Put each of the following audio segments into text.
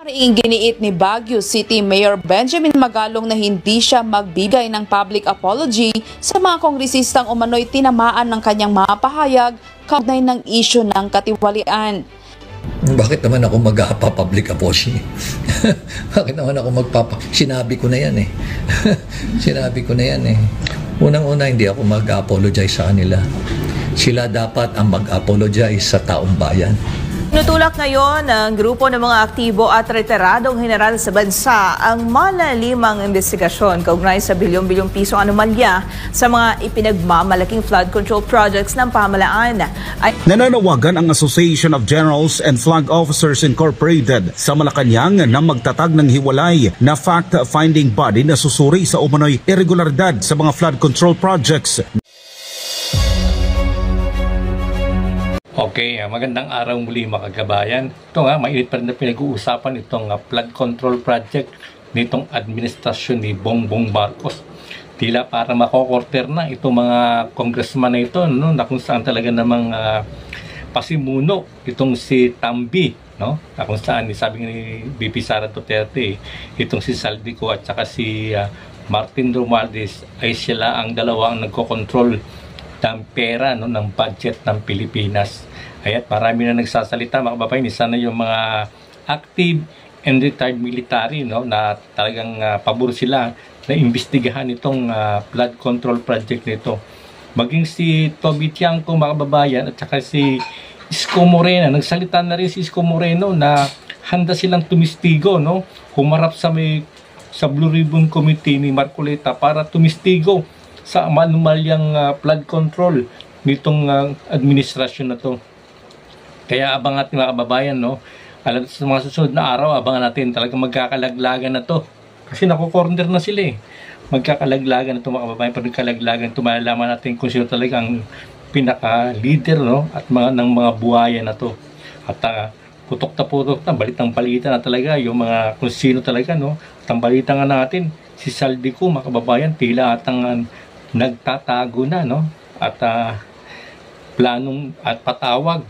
Giniit ni Baguio City Mayor Benjamin Magalong na hindi siya magbigay ng public apology sa mga kongresistang umano'y tinamaan ng kanyang mga pahayag kaugnay ng isyu ng katiwalian. Bakit naman ako mag-public apology? Bakit naman ako Sinabi ko na yan eh. Sinabi ko na yan eh. Unang-una, hindi ako mag-apologize sa kanila. Sila dapat ang mag-apologize sa taong bayan. Tinutulak ngayon ng grupo ng mga aktibo at retiradong general sa bansa ang malalimang investigasyon kaugnay sa bilyon-bilyong pisong anomalya sa mga ipinagmamalaking flood control projects ng pamahalaan. Nananawagan ang Association of Generals and Flag Officers Incorporated sa Malacanang na magtatag ng hiwalay na fact-finding body na susuri sa umano'y irregularidad sa mga flood control projects. Okay, magandang araw muli mga kagabayan. Ito nga, mainit pa rin na pinag-uusapan itong flood control project nitong administrasyon ni Bongbong Marcos. Tila para makokorter na itong mga congressman na ito, no, na kung saan talaga namang pasimuno itong si Tambi, no, na kung saan sabi ni BP Sara Duterte, itong si Saldico at saka si Martin Romualdez ay sila ang dalawa ang nagko-control ng pera, no, ng budget ng Pilipinas. Ayat marami na nagsasalita mga kababayan, sana yung mga active and retired military, no, na talagang pabor sila na imbestigahan itong flood control project nito. Maging si Toby Tiangco mga kababayan at saka si Isko Moreno, nagsalita na rin si Isko Moreno na handa silang tumistigo, no, humarap sa Blue Ribbon Committee ni Marcoleta para tumistigo sa manumalyang flood control nitong administrasyon na to. Kaya abang natin mga kababayan, no, alam sa mga susunod na araw, abangan natin talagang magkakalaglagan na to. Kasi nako-corner na sila eh. Magkakalaglagan na to mga kababayan. Pag nagkalaglagan ito, malalaman natin kung sino talaga ang pinaka-leader, no, at ng mga buhaya na to. At putok na balitang balita na talaga yung mga kung sino talaga, no. At ang balita nga natin, si Saldico mga kababayan, tila atang nagtatago na, no, at planong at patawag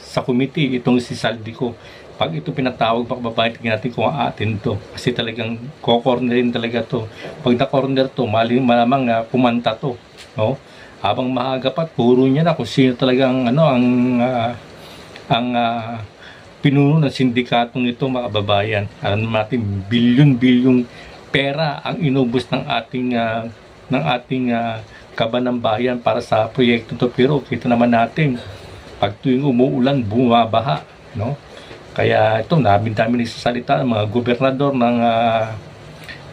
sa committee itong si Saldico. Pag ito pinatawag mga kababayan, tingnan natin kung aatin to, kasi talagang ko-cornerin talaga to. Pag na-corner to, malamang kumanta to, no. Habang mahaga pa, puro niya na kung sino talagang ang pinuno ng sindikatong ito mga kababayan. Alam natin, bilyon-bilyong pera ang inubos ng ating kaban ng bayan para sa proyekto to. Pero kita naman natin, pag tuwing umuulan, bumabaha, no? Kaya ito, dami nagsasalita ng mga gobernador ng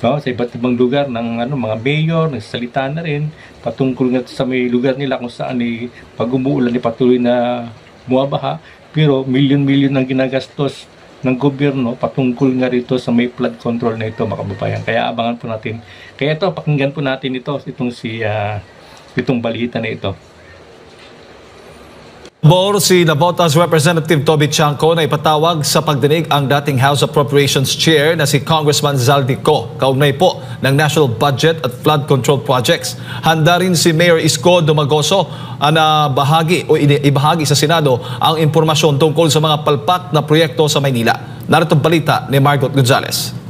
no, sa iba't ibang lugar ng mga mayor, nagsasalita na rin patungkol nga sa may lugar nila kung saan pag umuulan patuloy na bumabaha. Pero milyon-milyon ang ginagastos ng gobyerno patungkol nga rito sa may flood control na ito mga kababayan. Kaya abangan po natin. Kaya ito, pakinggan po natin itong balita na ito. Si Navotas Representative Toby Tiangco na ipatawag sa pagdinig ang dating House Appropriations Chair na si Congressman Zaldico kaugnay po ng National Budget at Flood Control Projects. Handa rin si Mayor Isko Dumagoso na ibahagi sa Senado ang impormasyon tungkol sa mga palpak na proyekto sa Maynila. Narito ang balita ni Margot Gonzalez.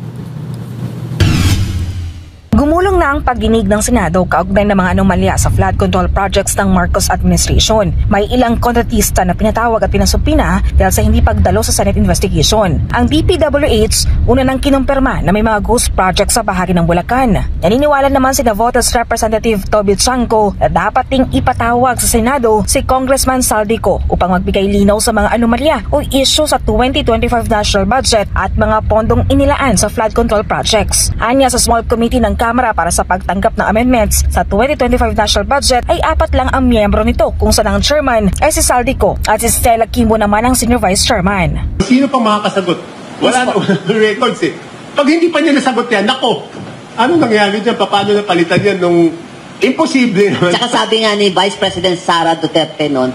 Gumulong na ang pagdinig ng Senado kaugnay ng mga anomalya sa flood control projects ng Marcos administration. May ilang kontratista na pinatawag at pinasupina dahil sa hindi pagdalo sa Senate investigation. Ang DPWH una nang kinumpirma na may mga ghost projects sa bahagi ng Bulacan. Naniniwala naman si Navotas Representative Toby Tiangco na dapat ding ipatawag sa Senado si Congressman Saldico upang magbigay linaw sa mga anomalya o issue sa 2025 national budget at mga pondong inilaan sa flood control projects. Anya sa small committee ng Kamara para sa pagtanggap ng amendments sa 2025 national budget ay 4 lang ang miyembro nito kung saan ang chairman ay si Saldico at si Stella Kimbo naman ang senior vice chairman. Sino pang makakasagot? Wala na records eh. Pag hindi pa niya nasagot yan, nako, ano nangyari dyan? Paano napalitan yan nung imposible naman? Tsaka sabi nga ni Vice President Sara Duterte noon,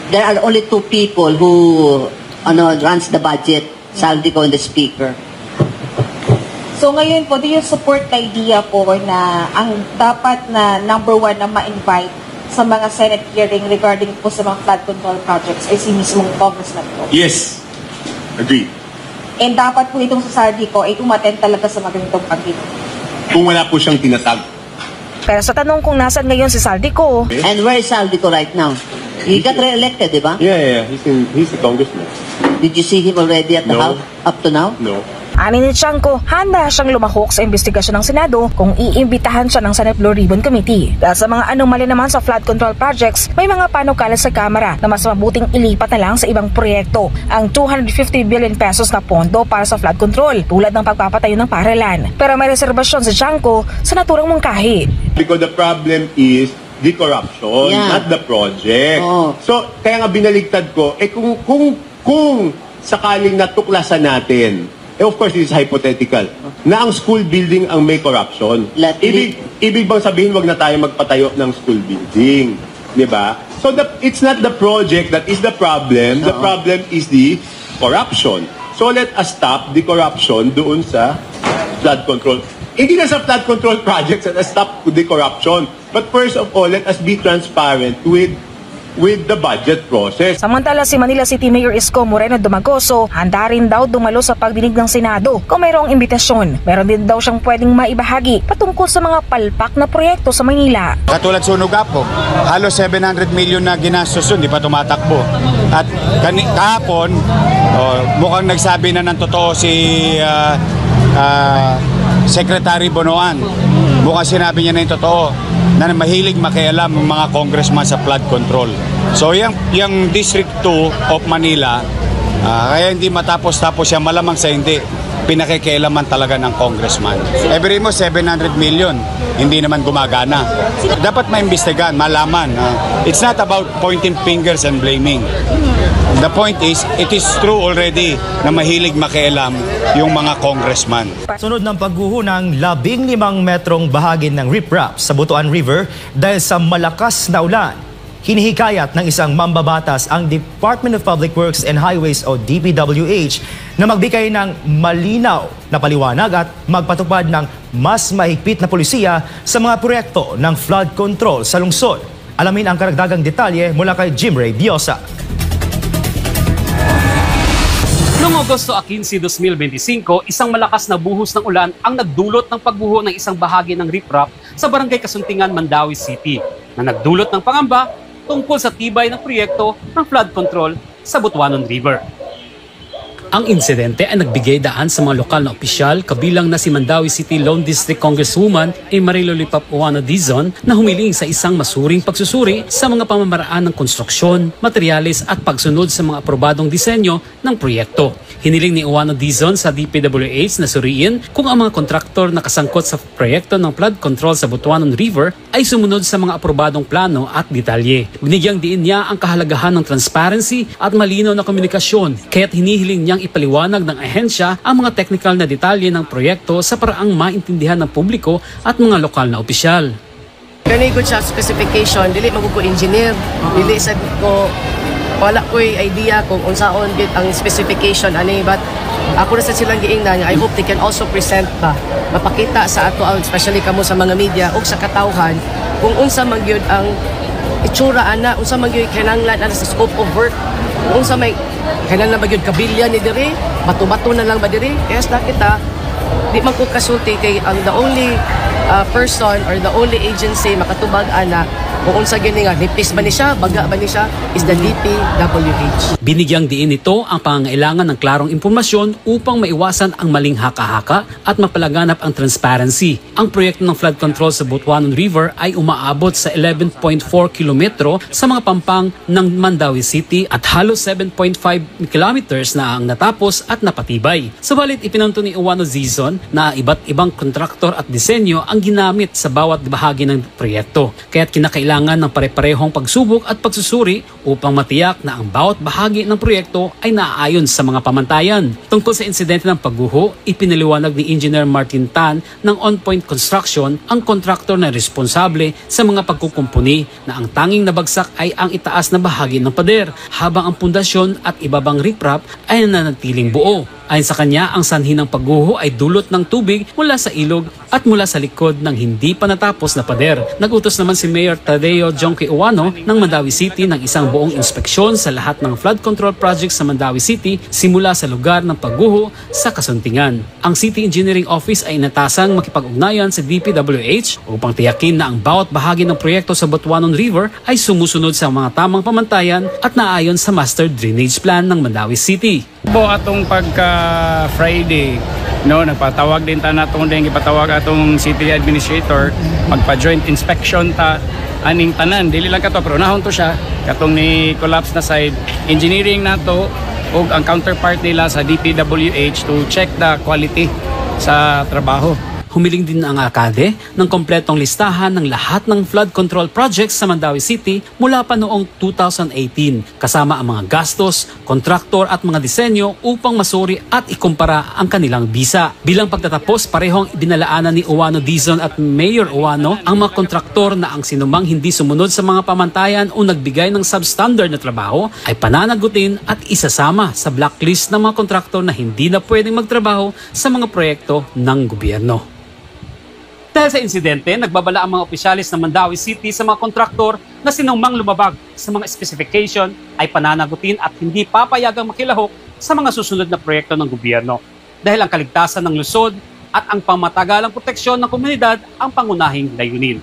there are only 2 people who runs the budget, Saldico and the Speaker. So ngayon po, do you support the idea po na ang dapat na number 1 na ma-invite sa mga Senate hearing regarding po sa mga flood control projects ay si mismong Congressman po? Yes. Agree. And dapat po itong sa Saldico ay umattend talaga sa magandang pagdinig. Kung wala po siyang tinatag. Pero sa tanong kung nasan ngayon si Saldico, And where is Saldico right now? He got re-elected, di ba? Yeah. He's a congressman. Did you see him already at the No. house up to now? No. ani ni Tiangco, handa siyang lumahok sa investigasyon ng Senado kung iimbitahan siya ng Senate Blue Ribbon Committee. Dahil sa mga anomalya naman sa flood control projects, may mga panukala sa Kamara na mas mabuting ilipat na lang sa ibang proyekto ang 250 billion pesos na pondo para sa flood control tulad ng pagpapatayo ng paaralan. Pero may reserbasyon si Tiangco sa naturang mungkahi. Because the problem is the corruption, not the project. So, kaya nga binaligtad ko, kung sakaling natuklasan natin, of course, this is hypothetical, na ang school building ang may corruption. Ibig bang sabihin, wag na tayo magpatayo ng school building. Di ba? So, it's not the project that is the problem. The problem is the corruption. So, let us stop the corruption doon sa flood control. Hindi na sa flood control projects, let us stop the corruption. But first of all, let us be transparent with the budget process. Samantala si Manila City Mayor Isko Moreno Dumagoso handa rin daw dumalo sa pagdinig ng Senado kung mayroong imbitasyon. Meron din daw siyang pwedeng maibahagi patungkol sa mga palpak na proyekto sa Manila. Katulad Sunog Apog, halos 700 million na ginastos yun, di pa tumatakbo. At kahapon, mukhang nagsabi na ng totoo si Secretary Bonoan. Mukhang sinabi niya na yung totoo na mahilig makialam ng mga congressman sa flood control. So yung District 2 of Manila, kaya hindi matapos-tapos yan, malamang sa hindi pinakikialaman talaga ng congressman. Every mo 700 million, hindi naman gumagana. Dapat maimbestigahan, malaman. It's not about pointing fingers and blaming. The point is, it is true already na mahilig makialam yung mga congressman. Sunod ng pagguho ng 15 metrong bahagi ng riprap sa Butuan River dahil sa malakas na ulan. Hinihikayat ng isang mambabatas ang Department of Public Works and Highways o DPWH na magbigay ng malinaw na paliwanag at magpatupad ng mas mahigpit na pulisiya sa mga proyekto ng flood control sa lungsod. Alamin ang karagdagang detalye mula kay Jim Ray Diosa. Noong Agosto 15, 2025, isang malakas na buhos ng ulan ang nagdulot ng pagbuho ng isang bahagi ng riprap sa Barangay Kasuntingan, Mandawi City na nagdulot ng pangamba tungkol sa tibay ng proyekto ng flood control sa Butuanon River. Ang insidente ay nagbigay daan sa mga lokal na opisyal kabilang na si Mandawi City Lone District Congresswoman Marilo Lipap Uano Dizon na humiling sa isang masuring pagsusuri sa mga pamamaraan ng konstruksyon, materyales at pagsunod sa mga aprobadong disenyo ng proyekto. Hiniling ni Uano Dizon sa DPWH na suriin kung ang mga kontraktor na kasangkot sa proyekto ng flood control sa Butuanon River ay sumunod sa mga aprobadong plano at detalye. Binigyang diin niya ang kahalagahan ng transparency at malinaw na komunikasyon, kaya't hinihiling niyang ipaliwanag ng ahensya ang mga technical na detalye ng proyekto sa paraang maintindihan ng publiko at mga lokal na opisyal. Very good siya specification, dili magugo engineer, dili sad ko wala ko'y idea kung unsaon gid ang specification ani, but ako na sa silang giingnan, I hope they can also present ba mapakita sa ato, especially kamo sa mga media ug sa katawhan kung unsa man gyud ang itsura ana, unsa man gyud kinahanglan ana sa scope of work, kung unsa may kailan na ba yun kabilya ni diri, bato-bato na lang ba diri, kaya sa kita di man ko kasulti kay ang the only person or the only agency makatubag ana kung unsa gyud nga nipis ba ni siya, baga ba ni siya is the DPWH. Binigyang diin nito ang pangangailangan ng klarong impormasyon upang maiwasan ang maling haka-haka at mapalaganap ang transparency. Ang proyekto ng flood control sa Butuanon River ay umaabot sa 11.4 kilometro sa mga pampang ng Mandawi City at halos 7.5 kilometers na ang natapos at napatibay. Subalit ipinanto ni Uano Dizon na iba't ibang kontraktor at disenyo ang ginamit sa bawat bahagi ng proyekto. Kaya't kinakailangan ng pare-parehong pagsubok at pagsusuri upang matiyak na ang bawat bahagi ng proyekto ay naaayon sa mga pamantayan. Tungkol sa insidente ng pagguho, ipinaliwanag ni Engineer Martin Tan ng On Point Construction ang kontraktor na responsable sa mga pagkukumpuni na ang tanging nabagsak ay ang itaas na bahagi ng pader habang ang pundasyon at ibabang riprap ay nananatiling buo. Ayon sa kanya, ang sanhi ng pagguho ay dulot ng tubig mula sa ilog at mula sa likod ng hindi pa natapos na pader. Nagutos naman si Mayor Tadeo Jonque Uwano ng Mandawi City ng isang buong inspeksyon sa lahat ng flood control projects sa Mandawi City simula sa lugar ng pagguho sa Kasuntingan. Ang City Engineering Office ay inatasang makipag-ugnayan sa DPWH upang tiyakin na ang bawat bahagi ng proyekto sa Butuanon River ay sumusunod sa mga tamang pamantayan at naayon sa Master Drainage Plan ng Mandawi City. Po atong pagka Friday, no, nagpatawag din ta natong din ipatawag atong city administrator magpa-joint inspection ta aning tanan dili lang kato pero nahon to siya katong ni collapse na side engineering nato ug ang counterpart nila sa DPWH to check the quality sa trabaho. Humiling din ang alkalde ng kompletong listahan ng lahat ng flood control projects sa Mandawi City mula pa noong 2018 kasama ang mga gastos, kontraktor at mga disenyo upang masuri at ikumpara ang kanilang bisa. Bilang pagtatapos, parehong ibinalaanan ni Uwano Dizon at Mayor Uwano ang mga kontraktor na ang sinumang hindi sumunod sa mga pamantayan o nagbigay ng substandard na trabaho ay pananagutin at isasama sa blacklist ng mga kontraktor na hindi na pwedeng magtrabaho sa mga proyekto ng gobyerno. Dahil sa insidente, nagbabala ang mga opisyalis ng Mandawi City sa mga kontraktor na sinumang lumabag sa mga specification ay pananagutin at hindi papayagang makilahok sa mga susunod na proyekto ng gobyerno. Dahil ang kaligtasan ng lungsod at ang pamatagalang proteksyon ng komunidad ang pangunahing layunin.